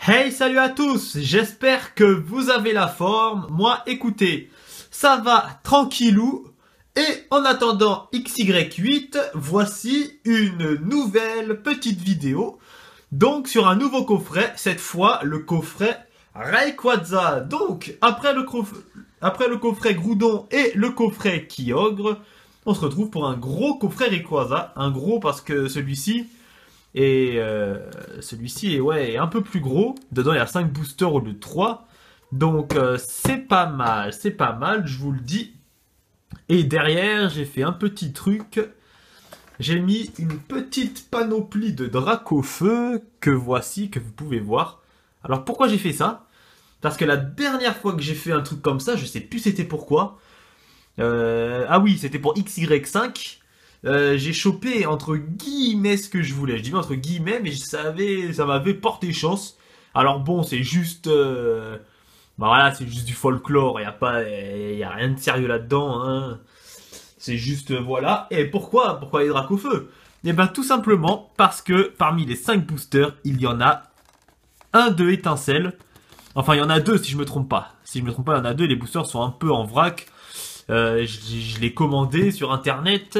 Hey, salut à tous, j'espère que vous avez la forme. Moi, écoutez, ça va tranquillou. Et en attendant XY8, voici une nouvelle petite vidéo. Donc, sur un nouveau coffret, cette fois, le coffret Rayquaza. Donc, après le coffret Groudon et le coffret Kyogre, on se retrouve pour un gros coffret Rayquaza. Un gros parce que celui-ci... Et celui-ci est un peu plus gros. Dedans, il y a 5 boosters au lieu de 3. Donc, c'est pas mal, je vous le dis. Et derrière, j'ai fait un petit truc. J'ai mis une petite panoplie de Dracofeu que voici, que vous pouvez voir. Alors, pourquoi j'ai fait ça? Parce que la dernière fois que j'ai fait un truc comme ça, je sais plus c'était pourquoi. Ah oui, c'était pour XY5. J'ai chopé entre guillemets ce que je voulais. Je dis entre guillemets, mais ça m'avait porté chance. Alors bon, c'est juste, voilà, c'est juste du folklore. Il y a rien de sérieux là-dedans. Hein. C'est juste, voilà. Et pourquoi les Dracofeu? Eh ben, tout simplement parce que parmi les 5 boosters, il y en a un de étincelle. Enfin, il y en a 2 si je me trompe pas. Si je me trompe pas, il y en a 2. Les boosters sont un peu en vrac. Je l'ai commandé sur internet.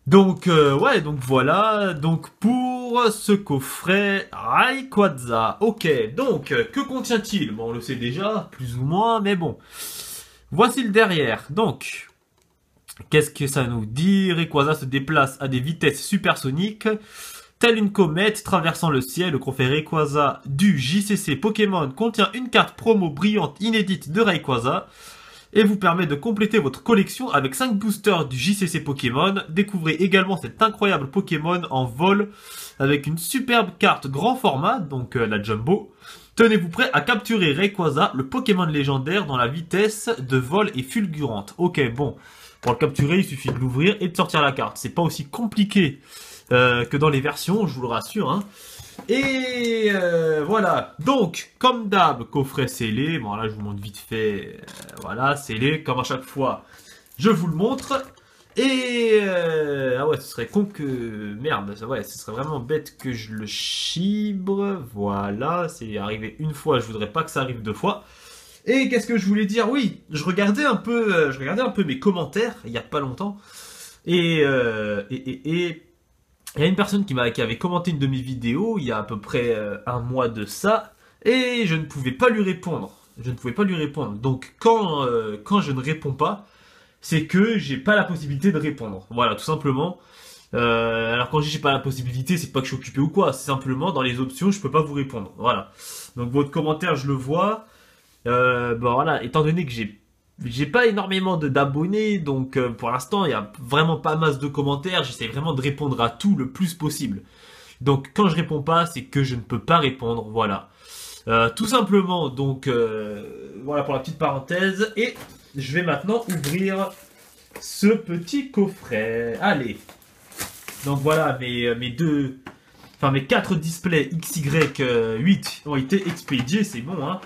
Donc, donc voilà, donc pour ce coffret Rayquaza. Ok, donc, que contient-il? Bon, on le sait déjà, plus ou moins, mais bon. Voici le derrière. Donc, qu'est-ce que ça nous dit? Rayquaza se déplace à des vitesses supersoniques. Telle une comète traversant le ciel, le coffret Rayquaza du JCC Pokémon contient une carte promo brillante inédite de Rayquaza et vous permet de compléter votre collection avec 5 boosters du JCC Pokémon. Découvrez également cet incroyable Pokémon en vol avec une superbe carte grand format, donc la Jumbo. Tenez-vous prêt à capturer Rayquaza, le Pokémon légendaire dont la vitesse de vol est fulgurante. Ok, bon, pour le capturer, il suffit de l'ouvrir et de sortir la carte. C'est pas aussi compliqué que dans les versions, je vous le rassure, hein. Et voilà, donc comme d'hab, coffret scellé, bon là je vous montre vite fait, voilà, scellé, comme à chaque fois, je vous le montre, et ah ouais, ce serait con que, merde, ouais, ce serait vraiment bête que je le chibre, voilà, c'est arrivé une fois, je voudrais pas que ça arrive 2 fois, et qu'est-ce que je voulais dire, oui, je regardais un peu mes commentaires, il y a pas longtemps, et il y a une personne qui avait commenté une de mes vidéos il y a à peu près un mois de ça et je ne pouvais pas lui répondre. Donc quand je ne réponds pas, c'est que j'ai pas la possibilité de répondre. Voilà, tout simplement. Alors quand je dis j'ai pas la possibilité, c'est pas que je suis occupé ou quoi. C'est simplement dans les options, je peux pas vous répondre. Voilà. Donc votre commentaire, je le vois. Bon voilà, étant donné que j'ai pas énormément d'abonnés, donc pour l'instant, il y a vraiment pas masse de commentaires. J'essaie vraiment de répondre à tout le plus possible. Donc quand je réponds pas, c'est que je ne peux pas répondre, voilà. Tout simplement, donc voilà pour la petite parenthèse. Et je vais maintenant ouvrir ce petit coffret. Allez. Donc voilà, mes 4 displays XY8 ont été expédiés, c'est bon, hein.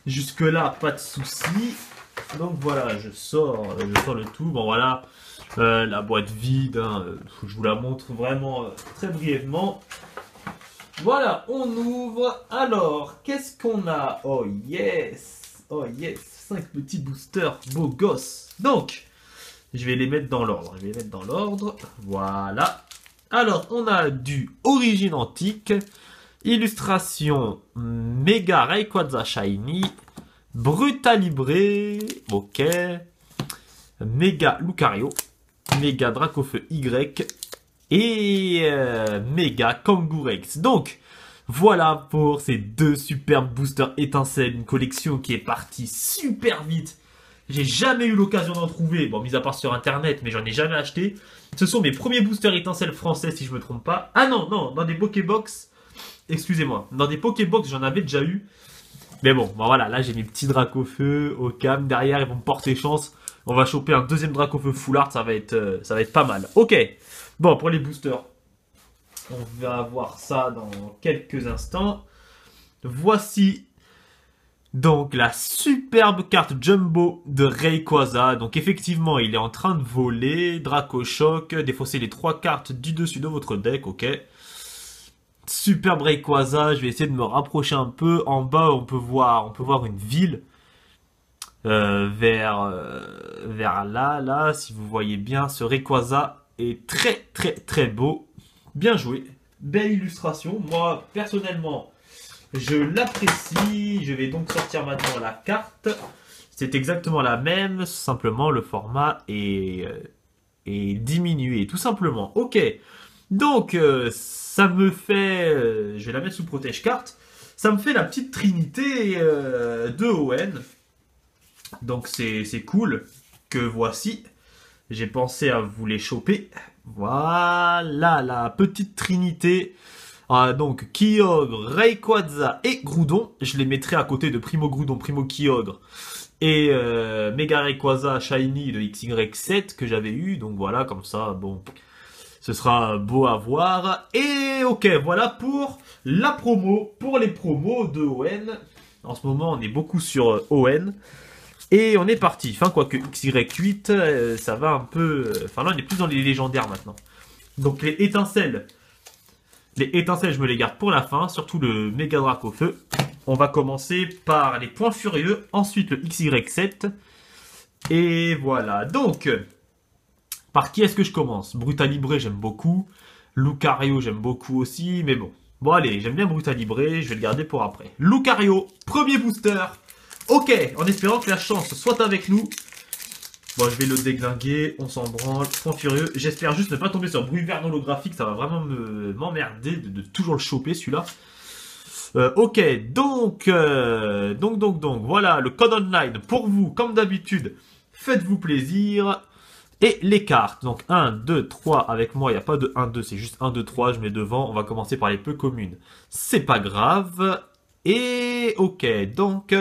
Jusque là, pas de soucis. Donc voilà, je sors le tout. Bon voilà, la boîte vide, hein, je vous la montre vraiment très brièvement. Voilà, on ouvre. Alors, qu'est-ce qu'on a? Oh yes, 5 petits boosters, beaux gosses. Donc, je vais les mettre dans l'ordre. Voilà. Alors, on a du Origine Antique, illustration Mega Rayquaza Shiny, Brutalibré, ok, Méga Lucario, Méga Dracofeu Y et Méga Kangourex. Donc, voilà pour ces 2 superbes boosters étincelles, une collection qui est partie super vite. J'ai jamais eu l'occasion d'en trouver, bon, mis à part sur internet, mais j'en ai jamais acheté. Ce sont mes premiers boosters étincelles français, si je me trompe pas. Ah non, dans des Pokébox, excusez-moi, dans des Pokébox, j'en avais déjà eu. Mais bon, voilà, là j'ai mes petits Dracofeu au cam. Derrière, ils vont me porter chance. On va choper un deuxième Dracofeu full art, ça va être pas mal. Ok, bon, pour les boosters, on va voir ça dans quelques instants. Voici donc la superbe carte Jumbo de Rayquaza. Donc effectivement, il est en train de voler. Draco Choc, défausser les 3 cartes du dessus de votre deck, ok. Superbe Rayquaza, je vais essayer de me rapprocher un peu. En bas, on peut voir une ville. Vers là, si vous voyez bien, ce Rayquaza est très très très beau. Bien joué, belle illustration. Moi, personnellement, je l'apprécie. Je vais donc sortir maintenant la carte. C'est exactement la même, simplement le format est diminué, tout simplement. Ok, donc ça me fait, je vais la mettre sous protège carte. Ça me fait la petite trinité de ON. Donc c'est cool que voici. J'ai pensé à vous les choper. Voilà la petite trinité. Donc Kyogre, Rayquaza et Groudon. Je les mettrai à côté de Primo Groudon, Primo Kyogre et Mega Rayquaza Shiny de XY7 que j'avais eu. Donc voilà, comme ça, bon, ce sera beau à voir. Et ok, voilà pour la promo, pour les promos de ON. En ce moment, on est beaucoup sur ON. Et on est parti. Enfin, quoique XY8, ça va un peu... Enfin, là, on est plus dans les légendaires maintenant. Donc, les étincelles, je me les garde pour la fin. Surtout le Méga Drac au feu. On va commencer par les points furieux. Ensuite, le XY7. Et voilà. Donc, par qui est-ce que je commence? Brutalibré, j'aime beaucoup. Lucario, j'aime beaucoup aussi. Mais bon. Bon, allez, j'aime bien Brutalibré. Je vais le garder pour après. Lucario, premier booster. Ok, en espérant que la chance soit avec nous. Bon, je vais le déglinguer, on s'en branle, point furieux. J'espère juste ne pas tomber sur bruit vert holographique, ça va vraiment m'emmerder de toujours le choper celui-là. Ok, donc, voilà, le code online pour vous, comme d'habitude, faites-vous plaisir. Et les cartes, donc 1, 2, 3, avec moi, il n'y a pas de 1, 2, c'est juste 1, 2, 3, je mets devant. On va commencer par les peu communes, c'est pas grave. Et ok, donc...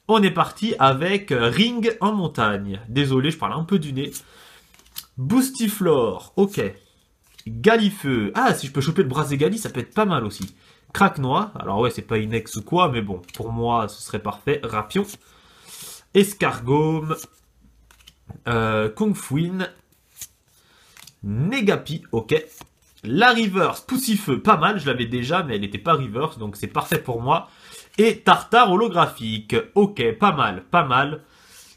On est parti avec Ring en montagne. Désolé, je parle un peu du nez. Boostiflore, ok. Galifeu. Ah, si je peux choper le Braségali, ça peut être pas mal aussi. Craquenois. Alors ouais, c'est pas Inex ou quoi, mais bon, pour moi, ce serait parfait. Rapion. Escargome. Kungfuin. Negapi, ok. La Reverse, Poussifeu, pas mal, je l'avais déjà, mais elle n'était pas Reverse, donc c'est parfait pour moi. Et Tartare holographique. Ok, pas mal, pas mal.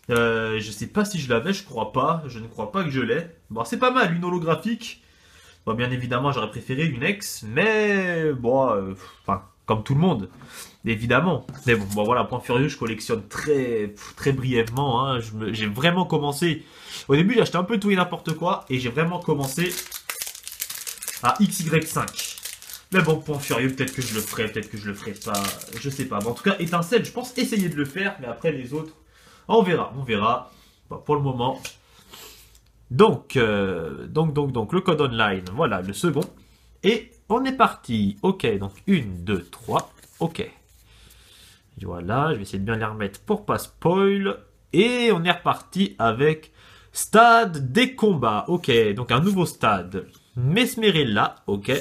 Je sais pas si je l'avais, je crois pas. Je ne crois pas que je l'ai. Bon, c'est pas mal, une holographique. Bon, bien évidemment, j'aurais préféré une ex, mais bon, enfin, comme tout le monde, évidemment. Mais bon, voilà, point furieux, je collectionne très, très brièvement. Hein. J'ai vraiment commencé. Au début, j'ai acheté un peu tout et n'importe quoi, et j'ai vraiment commencé à XY5. Mais bon, point furieux, peut-être que je le ferai, peut-être que je le ferai pas, je sais pas. Bon, en tout cas, étincelle, je pense essayer de le faire, mais après les autres, on verra, on verra. Bon, pour le moment. Donc, le code online, voilà, le second. Et on est parti. Ok, donc 1, 2, 3, ok. Voilà, je vais essayer de bien les remettre pour pas spoil. Et on est reparti avec stade des combats. Ok, donc un nouveau stade. Mesmerella, ok.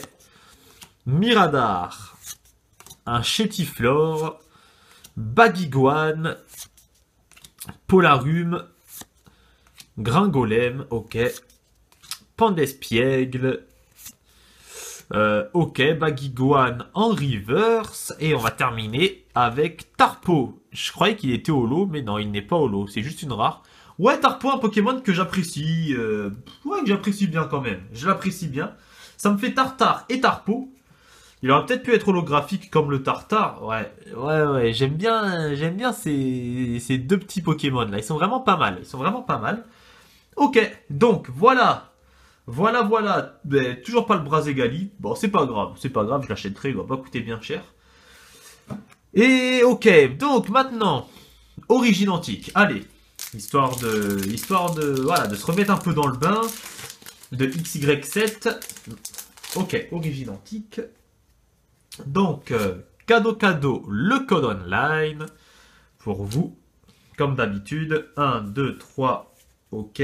Miradar, un Chétiflore, Baguiguane, Polarum, Gringolem, ok, Pandespiègle, ok, Baguiguane en reverse, et on va terminer avec Tarpo. Je croyais qu'il était holo, mais non, il n'est pas holo, c'est juste une rare. Ouais, Tarpo, un Pokémon que j'apprécie, ouais, que j'apprécie bien quand même, je l'apprécie bien. Ça me fait Tartare et Tarpo. Il aurait peut-être pu être holographique comme le Tartare. Ouais, j'aime bien ces deux petits Pokémon là. Ils sont vraiment pas mal. Ok, donc voilà. Ben, toujours pas le Braségali. Bon, c'est pas grave, je l'achèterai, il va pas coûter bien cher. Et ok, donc maintenant, origine antique. Allez, histoire de voilà, de se remettre un peu dans le bain de XY7. Ok, origine antique. Donc, cadeau, le code online pour vous, comme d'habitude. 1, 2, 3, ok.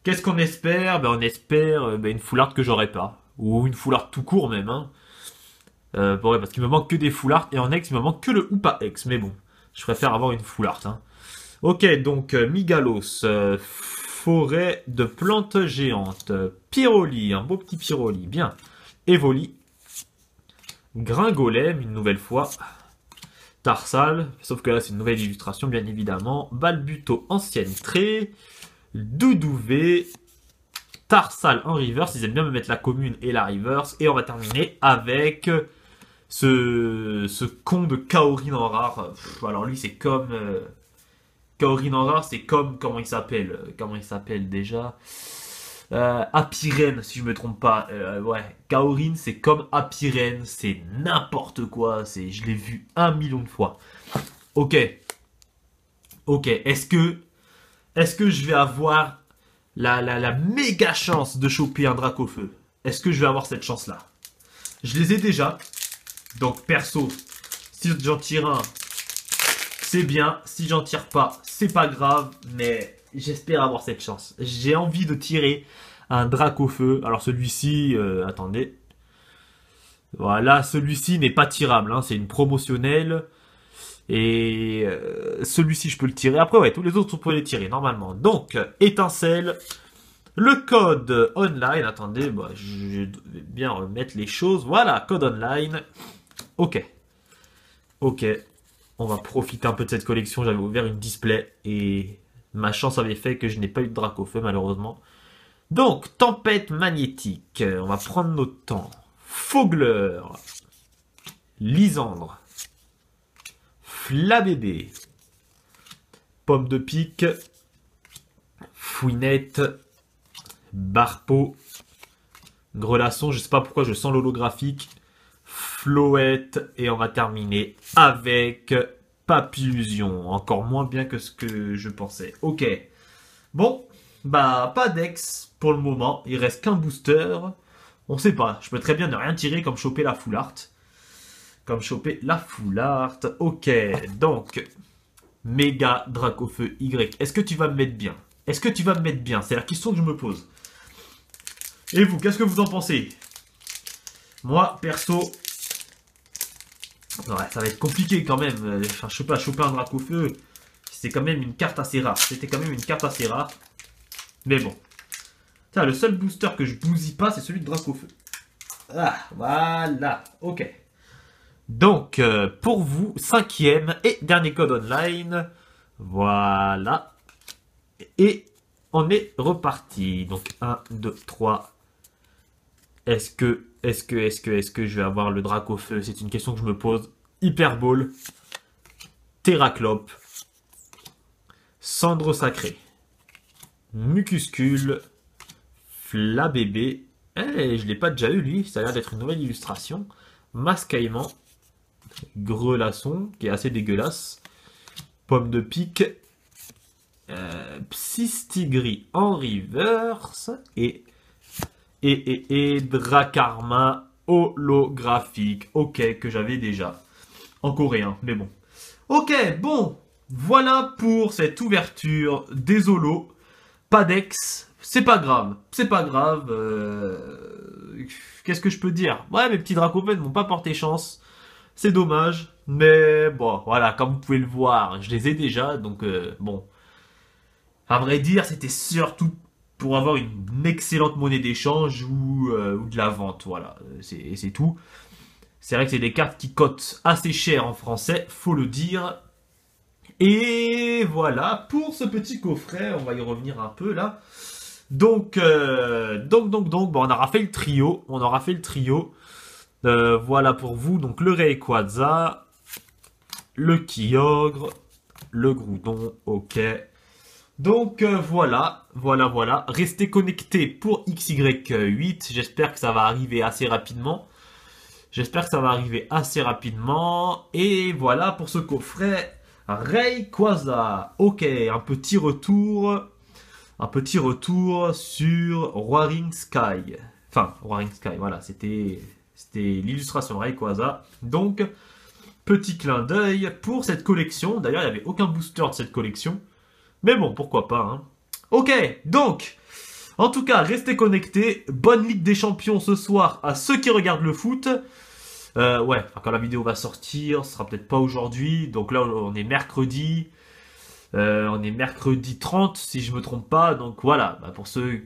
Qu'est-ce qu'on espère? Ben, on espère une foularde que j'aurai pas. Ou une foularde tout court même. Hein. Bon, ouais, parce qu'il me manque que des foulards. Et en ex, il me manque que le Hoopa X. Mais bon, je préfère avoir une foularde. Hein. Ok, donc Migalos, forêt de plantes géantes. Pyroli, un beau petit Pyroli, bien. Evoli. Gringolem, une nouvelle fois. Tarsal, sauf que là c'est une nouvelle illustration bien évidemment. Balbuto, ancienne trait. Doudouvé. Tarsal en reverse, ils aiment bien me mettre la commune et la reverse. Et on va terminer avec ce con de Kaorin en rare. Alors lui c'est comme... Kaorin en rare c'est comme... Comment il s'appelle déjà Apirène, si je me trompe pas. Ouais, Kaorin, c'est comme Apirène, c'est n'importe quoi. Je l'ai vu 1 million de fois. Ok. Ok, est-ce que je vais avoir la méga chance de choper un Dracofeu? Est-ce que je vais avoir cette chance-là? Je les ai déjà. Donc, perso, si j'en tire un, c'est bien. Si j'en tire pas, c'est pas grave. Mais j'espère avoir cette chance. J'ai envie de tirer un Dracofeu. Alors celui-ci, attendez. Voilà, celui-ci n'est pas tirable. Hein, c'est une promotionnelle. Et celui-ci, je peux le tirer. Après, ouais, tous les autres, on peut les tirer normalement. Donc, étincelle. Le code online. Attendez, bah, je vais bien remettre les choses. Voilà, code online. Ok. Ok. On va profiter un peu de cette collection. J'avais ouvert une display et ma chance avait fait que je n'ai pas eu de Dracofeu malheureusement. Donc, tempête magnétique. On va prendre notre temps. Faugleur. Lysandre. Flabébé. Pomme de pique. Fouinette. Barpeau. Grelasson. Je sais pas pourquoi je sens l'holographique. Floette. Et on va terminer avec Papillusion. Encore moins bien que ce que je pensais. Ok. Bon. Bah, pas d'ex pour le moment. Il reste qu'un booster. On sait pas. Je peux très bien ne rien tirer comme choper la full art. Ok. Donc, méga Dracofeu Y. Est-ce que tu vas me mettre bien? C'est la question que je me pose. Et vous, qu'est-ce que vous en pensez? Moi, perso... Ouais, ça va être compliqué quand même. Enfin, je sais pas, choper un Dracofeu, c'est quand même une carte assez rare. C'était quand même une carte assez rare. Mais bon. Tiens, le seul booster que je bousille pas, c'est celui de Dracofeu. Ah, voilà. Ok. Donc, pour vous, 5e et dernier code online. Voilà. Et on est reparti. Donc, 1, 2, 3. Est-ce que je vais avoir le Dracofeu? C'est une question que je me pose. Hyperball. Terraclope. Cendre sacrée. Mucuscule. Flabébé. Eh, je l'ai pas déjà eu lui. Ça a l'air d'être une nouvelle illustration. Mascaillement. Grelasson, qui est assez dégueulasse. Pomme de pique. Psystigris en reverse. Et Dracarmin holographique. Ok, que j'avais déjà. En coréen, mais bon. Ok, bon. Voilà pour cette ouverture des holos. Pas d'ex. C'est pas grave. Qu'est-ce que je peux dire? Ouais, mes petits Dracofeu ne m'ont pas porté chance. C'est dommage. Mais bon, voilà, comme vous pouvez le voir, je les ai déjà. Donc, bon. À vrai dire, c'était surtout pour avoir une excellente monnaie d'échange ou de la vente. Voilà, c'est tout. C'est vrai que c'est des cartes qui cotent assez cher en français, faut le dire. Et voilà, pour ce petit coffret, on va y revenir un peu là. Donc, bon, on aura fait le trio. Voilà pour vous. Donc, le Rayquaza, le Kyogre, le Groudon, ok. Donc, voilà. Restez connectés pour XY8. J'espère que ça va arriver assez rapidement. Et voilà pour ce coffret Rayquaza. Ok, un petit retour sur Roaring Sky. Enfin, Roaring Sky, voilà, c'était l'illustration Rayquaza. Donc, petit clin d'œil pour cette collection. D'ailleurs, il n'y avait aucun booster de cette collection. Mais bon, pourquoi pas, hein. Ok, donc, en tout cas, restez connectés. Bonne Ligue des Champions ce soir à ceux qui regardent le foot. Ouais, quand la vidéo va sortir, ce sera peut-être pas aujourd'hui. Donc là, on est mercredi. On est mercredi 30, si je me trompe pas. Donc voilà, pour ceux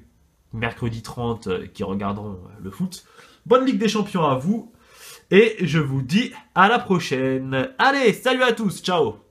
mercredi 30 qui regarderont le foot. bonne Ligue des Champions à vous. Et je vous dis à la prochaine. Allez, salut à tous, ciao.